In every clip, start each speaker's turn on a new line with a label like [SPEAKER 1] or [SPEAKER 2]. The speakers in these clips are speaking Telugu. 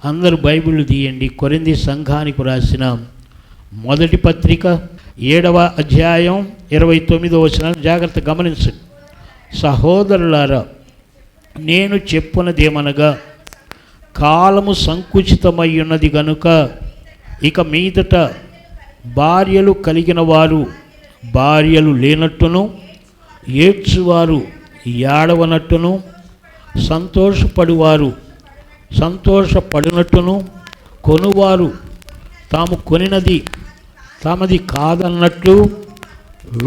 [SPEAKER 1] అందరూ బైబిల్ తీయండి. కొరింథీ సంఘానికి రాసిన మొదటి పత్రిక 7వ అధ్యాయం 29వ వచనం జాగ్రత్త గమనించండి. సహోదరులారా, నేను చెప్పున్నదేమనగా, కాలము సంకుచితమై ఉన్నది గనుక ఇక మీదట భార్యలు కలిగిన వారు భార్యలు లేనట్టును, ఏడ్చువారు ఏడవనట్టును, సంతోషపడువారు సంతోషపడినట్టును, కొనువారు తాము కొనినది తమది కాదన్నట్లు,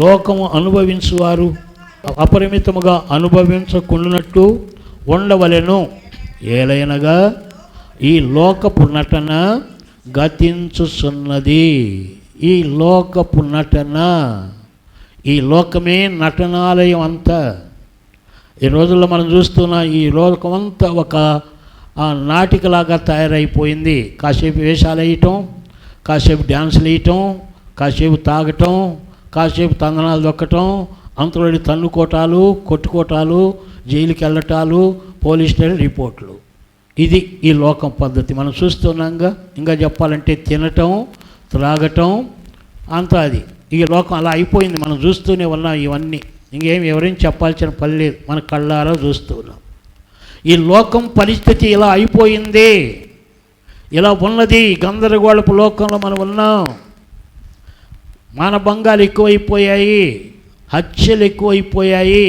[SPEAKER 1] లోకము అనుభవించువారు అపరిమితముగా అనుభవించకుండానట్లు ఉండవలెను. ఏలైనగా ఈ లోకపు నటన గతించుచున్నది. ఈ లోకపు నటన, ఈ లోకమే నటనాలయం అంతా. ఈ రోజుల్లో మనం చూస్తున్న ఈ లోకం అంతా ఒక నాటికలాగా తయారైపోయింది. కాసేపు వేషాలు వేయటం, కాసేపు డ్యాన్సులు వేయటం, కాసేపు తాగటం, కాసేపు తందనాలు దొక్కటం, అంతలోని తన్నుకోటాలు, కొట్టుకోటాలు, జైలుకి వెళ్ళటాలు, పోలీస్ స్టేషన్ రిపోర్ట్లు. ఇది ఈ లోకం పద్ధతి మనం చూస్తున్నాంగా. ఇంకా చెప్పాలంటే తినటం, త్రాగటం అంతా అది. ఈ లోకం అలా అయిపోయింది. మనం చూస్తూనే ఉన్నాం ఇవన్నీ. ఇంకేం ఎవరైనా చెప్పాల్సిన పని లేదు, మన కళ్ళారా చూస్తూ ఉన్నాం. ఈ లోకం పరిస్థితి ఇలా అయిపోయింది, ఇలా ఉన్నది. గందరగోళపు లోకంలో మనం ఉన్నాం. మానభంగాలు ఎక్కువైపోయాయి, హత్యలు ఎక్కువైపోయాయి,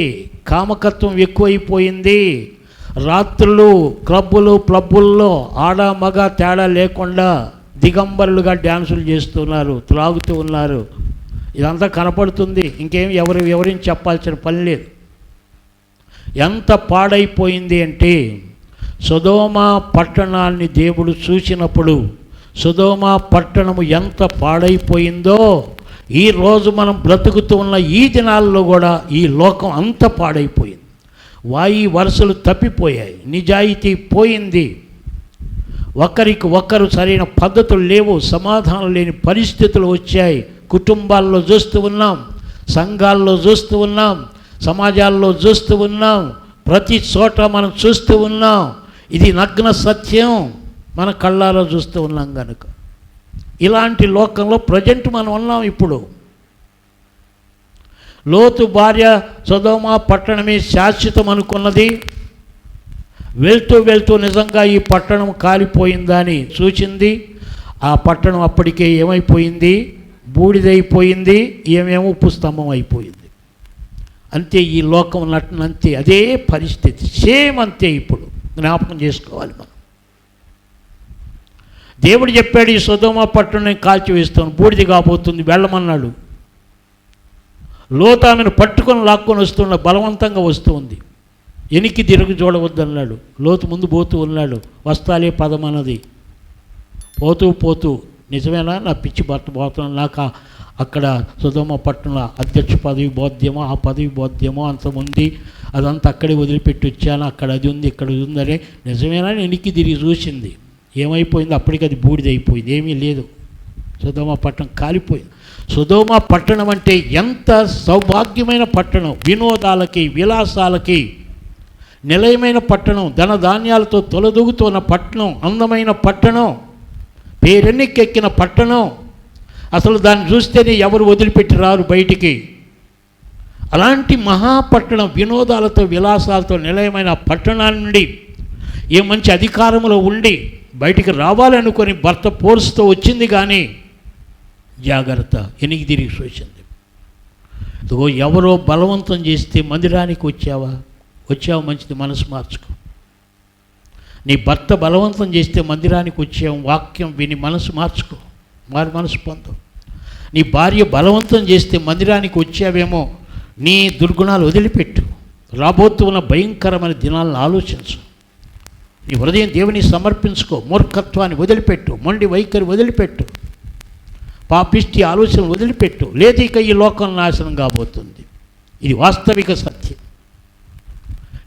[SPEAKER 1] కామకత్వం ఎక్కువైపోయింది. రాత్రులు క్లబ్బులు పబ్బుల్లో ఆడ మగ తేడా లేకుండా దిగంబరులుగా డ్యాన్సులు చేస్తున్నారు, త్రాగుతూ ఉన్నారు. ఇదంతా కనపడుతుంది. ఇంకేం ఎవరిని చెప్పాల్సిన పని లేదు. ఎంత పాడైపోయింది అంటే, సొదొమ పట్టణాన్ని దేవుడు చూసినప్పుడు సొదొమ పట్టణము ఎంత పాడైపోయిందో, ఈరోజు మనం బ్రతుకుతూ ఉన్న ఈ దినాల్లో కూడా ఈ లోకం అంత పాడైపోయింది. వాయి వరుసలు తప్పిపోయాయి, నిజాయితీ పోయింది, ఒకరికి ఒకరు సరైన పద్ధతులు లేవు, సమాధానం లేని పరిస్థితులు వచ్చాయి. కుటుంబాల్లో చూస్తూ ఉన్నాం, సంఘాల్లో చూస్తూ ఉన్నాం, సమాజాల్లో చూస్తూ ఉన్నాం, ప్రతి చోట మనం చూస్తూ ఉన్నాం. ఇది నగ్న సత్యం, మన కళ్ళాలో చూస్తూ ఉన్నాం కనుక. ఇలాంటి లోకంలో ప్రజెంట్ మనం ఉన్నాం ఇప్పుడు. లోతు భార్య సొదొమ పట్టణమే శాశ్వతం అనుకున్నది. వెళ్తూ వెళ్తూ నిజంగా ఈ పట్టణం కాలిపోయిందని చూచింది. ఆ పట్టణం అప్పటికే ఏమైపోయింది? బూడిదైపోయింది. ఏమేమో ఉప్పు స్తంభం అయిపోయింది. అంతే ఈ లోకం నటనంతే, అదే పరిస్థితి సేమ్ అంతే. ఇప్పుడు జ్ఞాపకం చేసుకోవాలి మనం. దేవుడు చెప్పాడు, ఈ సొదొమ పట్టణం కాల్చివేస్తాను, బూడిది కాబోతుంది, వెళ్ళమన్నాడు. లోతు ఆమెను పట్టుకొని లాక్కొని వస్తున్న, బలవంతంగా వస్తుంది. ఎనికి తిరుగు చూడవద్దన్నాడు. లోతు ముందు పోతూ ఉన్నాడు. వస్తాలే పదం అన్నది. పోతూ పోతూ, నిజమేనా నా పిచ్చి భర్త పోతున్నాను, నాకు అక్కడ సొదొమ పట్టణ అధ్యక్ష పదవి బోధ్యమో, ఆ పదవి బోధ్యమో అంతమంది, అదంతా అక్కడే వదిలిపెట్టి వచ్చాను, అక్కడ అది ఉంది ఇక్కడ అది ఉందని. నిజమేనా? ఎనికి తిరిగి చూసింది. ఏమైపోయింది? అప్పటికి అది బూడిదైపోయింది, ఏమీ లేదు. సొదొమ పట్టణం కాలిపోయింది. సొదొమ పట్టణం అంటే ఎంత సౌభాగ్యమైన పట్టణం, వినోదాలకి విలాసాలకి నిలయమైన పట్టణం, ధనధాన్యాలతో తొలదూగుతున్న పట్టణం, అందమైన పట్టణం, పేరెన్నికెక్కిన పట్టణం. అసలు దాన్ని చూస్తేనే ఎవరు వదిలిపెట్టి రారు బయటికి. అలాంటి మహాపట్టణం, వినోదాలతో విలాసాలతో నిలయమైన పట్టణాన్ని నుండి ఏ మంచి అధికారంలో ఉండి బయటికి రావాలనుకొని భర్త పోర్స్తో వచ్చింది, కానీ జాగ్రత్త, ఎనికి తిరిగి చూసింది. ఇదిగో ఎవరో బలవంతం చేస్తే మందిరానికి వచ్చావా మంచిది, మనసు మార్చుకో. నీ భర్త బలవంతం చేస్తే మందిరానికి వచ్చావు, వాక్యం విని మనసు మార్చుకో, మారి మనసు పొందు. నీ భార్య బలవంతం చేస్తే మందిరానికి వచ్చావేమో, నీ దుర్గుణాలు వదిలిపెట్టు. రాబోతున్న భయంకరమైన దినాలను ఆలోచించు. నీ హృదయం దేవుని సమర్పించుకో. మూర్ఖత్వాన్ని వదిలిపెట్టు, మొండి వైఖరి వదిలిపెట్టు, పాపిష్టి ఆలోచన వదిలిపెట్టు. లేదు ఇక ఈ లోకం నాశనం కాబోతుంది. ఇది వాస్తవిక సత్యం.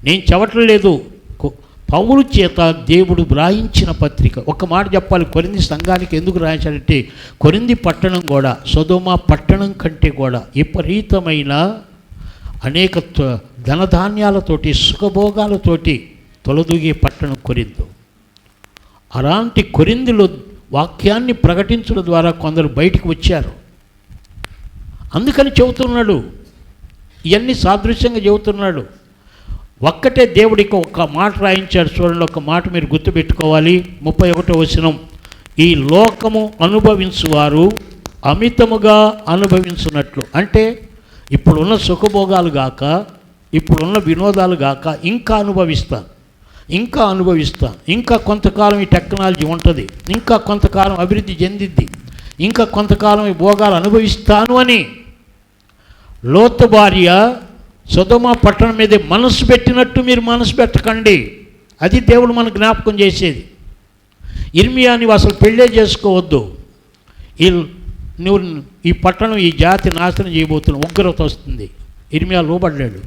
[SPEAKER 1] నేను చెప్పట్లేదు. పౌలు చేత దేవుడు వ్రాయించిన పత్రిక. ఒక మాట చెప్పాలి, కొరింథీ సంఘానికి ఎందుకు రాయించాడంటే, కొరింథీ పట్టణం కూడా సొదొమ పట్టణం కంటే కూడా విపరీతమైన అనేక ధనధాన్యాలతోటి సుఖభోగాలతోటి తొలదూగే పట్టణం కొరింథు. అలాంటి కొరింథీలో వాక్యాన్ని ప్రకటించడం ద్వారా కొందరు బయటికి వచ్చారు. అందుకని చెబుతున్నాడు, ఇవన్నీ సాదృశ్యంగా చెబుతున్నాడు. ఒక్కటే దేవుడికి ఒక మాట రాయించాడు. చూడండి, ఒక మాట మీరు గుర్తుపెట్టుకోవాలి. 31వ వచనం, ఈ లోకము అనుభవించువారు అమితముగా అనుభవించున్నట్లు. అంటే ఇప్పుడున్న సుఖభోగాలు గాక, ఇప్పుడున్న వినోదాలు గాక ఇంకా అనుభవిస్తాను, ఇంకా కొంతకాలం ఈ టెక్నాలజీ ఉంటుంది, ఇంకా కొంతకాలం అభివృద్ధి చెందిద్ది, ఇంకా కొంతకాలం ఈ భోగాలు అనుభవిస్తాను అని లోతు భార్య సొదొమ పట్టణం మీద మనసు పెట్టినట్టు మీరు మనసు పెట్టకండి. అది దేవుడు మనకు జ్ఞాపకం చేసేది. ఇర్మియా నీవు అసలు పెళ్ళే చేసుకోవద్దు, నువ్వు ఈ పట్టణం ఈ జాతి నాశనం చేయబోతున్న ఉగ్రత వస్తుంది. ఇర్మియా లోబడ్డాడు.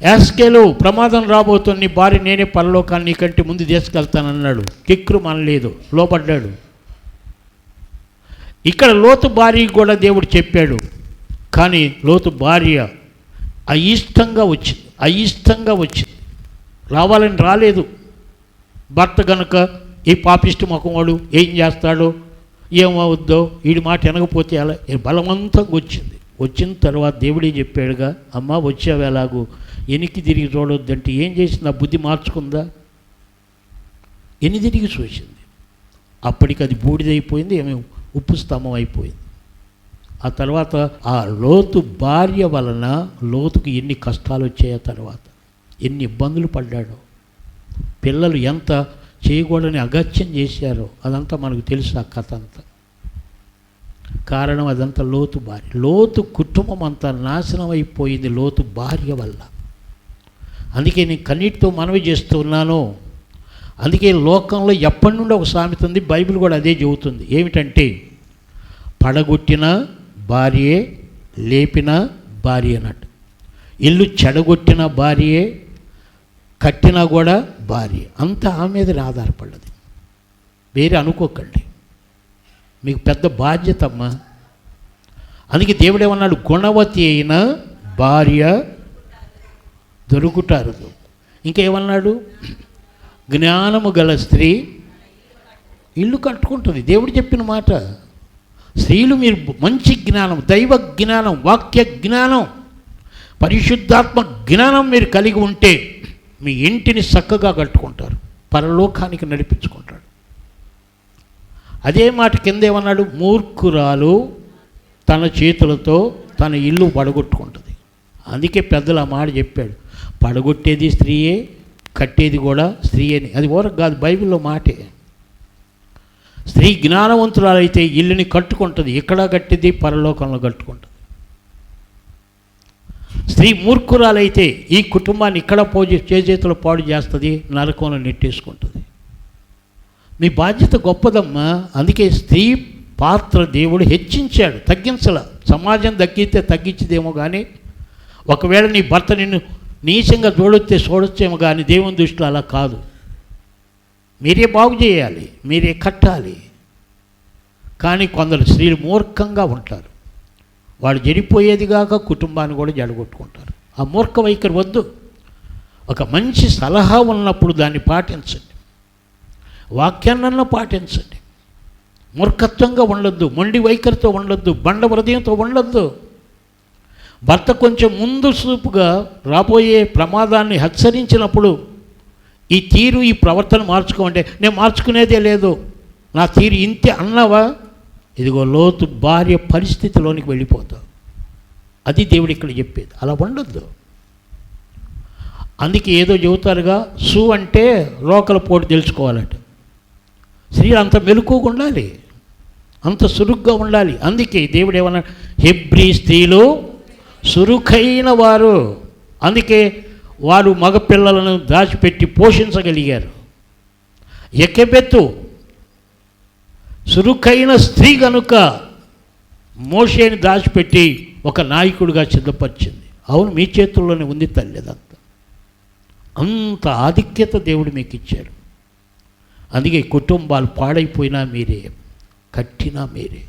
[SPEAKER 1] యాస్కేలు ప్రమాదం రాబోతుంది, నీ భార్య నేనే పరలోకాన్ని నీకంటే ముందు తీసుకెళ్తానన్నాడు. కిక్రు మనలేదు, లోబడ్డాడు. ఇక్కడ లోతు భార్యకి కూడా దేవుడు చెప్పాడు, కానీ లోతు భార్య అయిష్టంగా వచ్చింది, రావాలని రాలేదు. భర్త గనుక ఈ పాపిష్టి ముఖం వాడు ఏం చేస్తాడో ఏమవుద్దో వీడి మాట వినకపోతే అలా బలవంతంగా వచ్చిన తర్వాత దేవుడే చెప్పాడుగా, అమ్మ వచ్చావు ఎలాగూ ఎనికి తిరిగి చూడొద్దంటే ఏం చేసింది? ఆ బుద్ధి మార్చుకుందా? ఎన్ని తిరిగి చూసింది. అప్పటికి అది బూడిదైపోయింది, ఏమో ఉప్పు స్తంభం అయిపోయింది. ఆ తర్వాత ఆ లోతు భార్య వలన లోతుకు ఎన్ని కష్టాలు వచ్చాయో, తర్వాత ఎన్ని ఇబ్బందులు పడ్డాడో, పిల్లలు ఎంత చేయకూడని అగత్యం చేశారో అదంతా మనకు తెలుసు. ఆ కథ అంతా కారణం అదంతా లోతు భార్య. లోతు కుటుంబం అంతా నాశనం అయిపోయింది లోతు భార్య వల్ల. అందుకే నేను కన్నీటితో మనవి చేస్తున్నాను. అందుకే లోకంలో ఎప్పటి నుండి ఒక సామెత ఉంది, బైబిల్ కూడా అదే చెబుతుంది. ఏమిటంటే, పడగొట్టిన భార్యే లేపిన భార్య అన్నట్టు. ఇల్లు చెడగొట్టిన భార్యే కట్టినా కూడా భార్య. అంతా ఆమె మీద ఆధారపడ్డది. వేరే అనుకోకండి, మీకు పెద్ద బాధ్యత అమ్మా. అందుకే దేవుడు ఏమన్నాడు, గుణవతి అయిన భార్య దొరుకుటారు. ఇంకేమన్నాడు, జ్ఞానము గల స్త్రీ ఇల్లు కట్టుకుంటుంది. దేవుడు చెప్పిన మాట. స్త్రీలు మీరు మంచి జ్ఞానం, దైవ జ్ఞానం, వాక్య జ్ఞానం, పరిశుద్ధాత్మ జ్ఞానం మీరు కలిగి ఉంటే మీ ఇంటిని చక్కగా కట్టుకుంటారు, పరలోకానికి నడిపించుకుంటాడు. అదే మాట కింద ఏమన్నాడు, మూర్ఖురాలు తన చేతులతో తన ఇల్లు పడగొట్టుకుంటుంది. అందుకే పెద్దలు ఆ మాట చెప్పాడు, పడగొట్టేది స్త్రీయే, కట్టేది కూడా స్త్రీయే. అది ఊరకు కాదు, బైబిల్లో మాటే. స్త్రీ జ్ఞానవంతురాలైతే ఇల్లుని కట్టుకుంటుంది, ఇక్కడ కట్టింది పరలోకంలో కట్టుకుంటుంది. స్త్రీ మూర్ఖురాలైతే ఈ కుటుంబాన్ని ఇక్కడ చేతులు పాడు చేస్తుంది, నరకంలో నెట్టేసుకుంటుంది. మీ బాధ్యత గొప్పదమ్మా. అందుకే స్త్రీ పాత్ర దేవుడు హెచ్చించాడు, తగ్గించాల. సమాజం తగ్గించేదేమో కానీ, ఒకవేళ నీ భర్త నిన్ను నీచంగా చూడొచ్చేమో కానీ దేవుని దృష్టిలో అలా కాదు. మీరే బాగు చేయాలి, మీరే కట్టాలి. కానీ కొందరు స్త్రీలు మూర్ఖంగా ఉంటారు. వాళ్ళు చెడిపోయేది కాక కుటుంబాన్ని కూడా జడగొట్టుకుంటారు. ఆ మూర్ఖ వైఖరి వద్దు. ఒక మంచి సలహా ఉన్నప్పుడు దాన్ని పాటించండి, వాక్యాన్నన్నా పాటించండి. మూర్ఖత్వంగా ఉండొద్దు, మొండి వైఖరితో ఉండొద్దు, బండ హృదయంతో ఉండొద్దు. భర్త కొంచెం ముందు చూపుగా రాబోయే ప్రమాదాన్ని హెచ్చరించినప్పుడు ఈ తీరు, ఈ ప్రవర్తన మార్చుకోమంటే, నేను మార్చుకునేదే లేదు, నా తీరు ఇంతే అన్నావా, ఇదిగో లోతు భార్య పరిస్థితిలోనికి వెళ్ళిపోతావు. అది దేవుడు ఇక్కడ చెప్పేది. అలా ఉండొద్దు. అందుకే ఏదో చెబుతారుగా, సు అంటే రోకల పోటు తెలుసుకోవాలట. స్త్రీలు అంత మెలకువగా ఉండాలి, అంత సురుగ్గా ఉండాలి. అందుకే దేవుడు ఏమన్నా, హెబ్రీ స్త్రీలు సురుఖైన వారు. అందుకే వారు మగపిల్లలను దాచిపెట్టి పోషించగలిగారు. ఎకెబెతు సురుఖైన స్త్రీ కనుక మోషేని దాచిపెట్టి ఒక నాయకుడిగా సిద్ధపరిచింది. అవును, మీ చేతుల్లోనే ఉంది తల్లి. అదంతా అంత ఆధిక్యత దేవుడు మీకు ఇచ్చాడు. అందుకే కుటుంబాలు పాడైపోయినా మీరే, కట్టినా మీరే.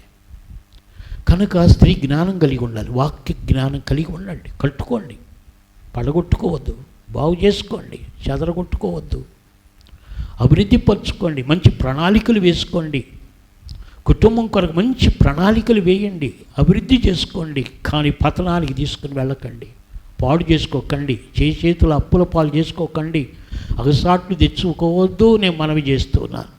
[SPEAKER 1] కనుక స్త్రీ జ్ఞానం కలిగి ఉండాలి, వాక్య జ్ఞానం కలిగి ఉండండి. కట్టుకోండి, పడగొట్టుకోవద్దు, బాగు చేసుకోండి, చెదరగొట్టుకోవద్దు. అభివృద్ధి పరచుకోండి, మంచి ప్రణాళికలు వేసుకోండి, కుటుంబం కొరకు మంచి ప్రణాళికలు వేయండి, అభివృద్ధి చేసుకోండి. కానీ పతనానికి తీసుకుని వెళ్ళకండి, పాడు చేసుకోకండి, చేతుల అప్పుల పాలు చేసుకోకండి, అగసాట్లు తెచ్చుకోవద్దు నేను మనవి చేస్తున్నాను.